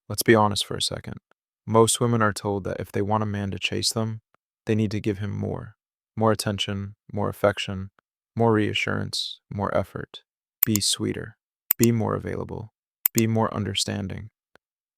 Let's be honest for a second. Most women are told that if they want a man to chase them, they need to give him more. More attention, more affection, more reassurance, more effort. Be sweeter. Be more available. Be more understanding.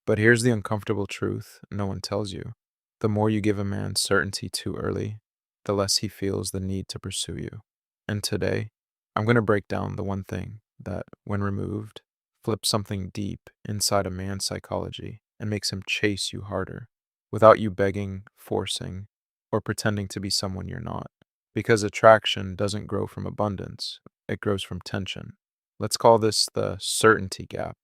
But here's the uncomfortable truth no one tells you. The more you give a man certainty too early, the less he feels the need to pursue you. And today, I'm going to break down the one thing that, when removed, flips something deep inside a man's psychology and makes him chase you harder, without you begging, forcing, or pretending to be someone you're not. Because attraction doesn't grow from abundance, it grows from tension. Let's call this the certainty gap.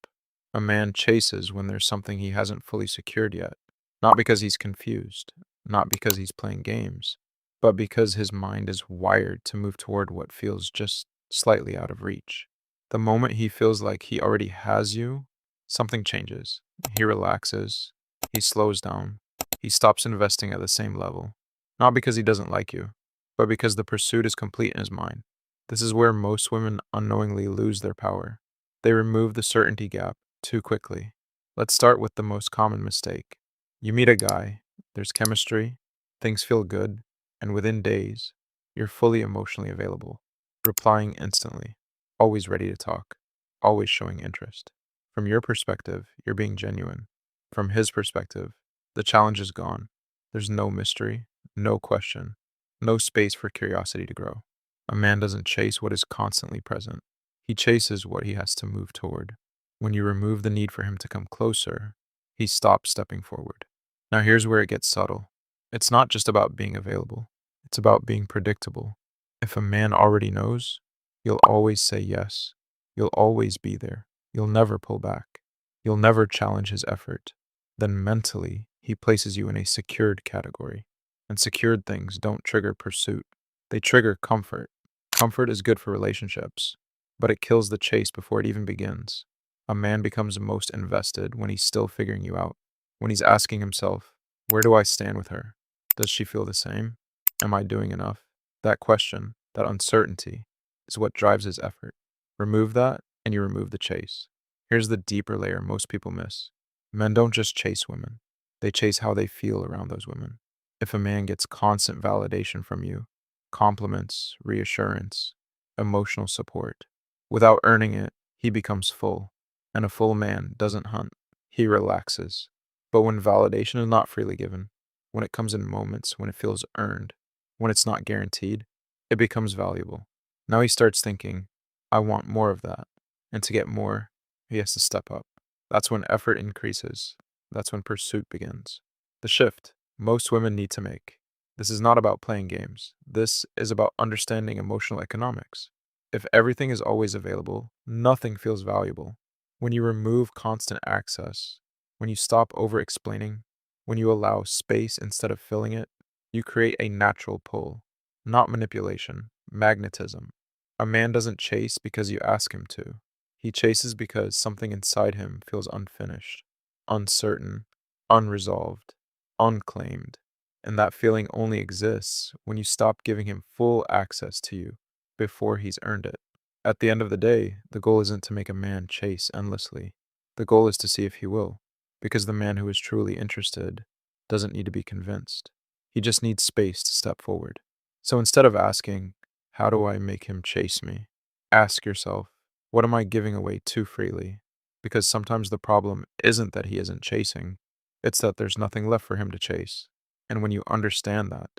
A man chases when there's something he hasn't fully secured yet, not because he's confused, not because he's playing games, but because his mind is wired to move toward what feels just slightly out of reach. The moment he feels like he already has you, something changes. He relaxes, he slows down, he stops investing at the same level. Not because he doesn't like you, but because the pursuit is complete in his mind. This is where most women unknowingly lose their power. They remove the certainty gap too quickly. Let's start with the most common mistake. You meet a guy, there's chemistry, things feel good, and within days, you're fully emotionally available, replying instantly, always ready to talk, always showing interest. From your perspective, you're being genuine. From his perspective, the challenge is gone. There's no mystery, no question, no space for curiosity to grow. A man doesn't chase what is constantly present. He chases what he has to move toward. When you remove the need for him to come closer, he stops stepping forward. Now, here's where it gets subtle. It's not just about being available, it's about being predictable. If a man already knows, you'll always say yes. You'll always be there. You'll never pull back. You'll never challenge his effort. Then mentally, he places you in a secured category. And secured things don't trigger pursuit, they trigger comfort. Comfort is good for relationships, but it kills the chase before it even begins. A man becomes most invested when he's still figuring you out, when he's asking himself, where do I stand with her? Does she feel the same? Am I doing enough? That question, that uncertainty, is what drives his effort. Remove that, and you remove the chase. Here's the deeper layer most people miss. Men don't just chase women, they chase how they feel around those women. If a man gets constant validation from you, compliments, reassurance, emotional support, without earning it, he becomes full. And a full man doesn't hunt, he relaxes. But when validation is not freely given, when it comes in moments, when it feels earned, when it's not guaranteed, it becomes valuable. Now he starts thinking, I want more of that. And to get more, he has to step up. That's when effort increases. That's when pursuit begins. The shift most women need to make. This is not about playing games. This is about understanding emotional economics. If everything is always available, nothing feels valuable. When you remove constant access, when you stop over explaining, when you allow space instead of filling it, you create a natural pull, not manipulation, magnetism. A man doesn't chase because you ask him to. He chases because something inside him feels unfinished, uncertain, unresolved, unclaimed. And that feeling only exists when you stop giving him full access to you before he's earned it. At the end of the day, the goal isn't to make a man chase endlessly. The goal is to see if he will, because the man who is truly interested doesn't need to be convinced. He just needs space to step forward. So instead of asking, how do I make him chase me? Ask yourself, what am I giving away too freely? Because sometimes the problem isn't that he isn't chasing, it's that there's nothing left for him to chase. And when you understand that,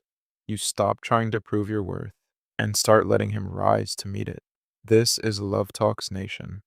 you stop trying to prove your worth and start letting him rise to meet it. This is Love Talks Nation.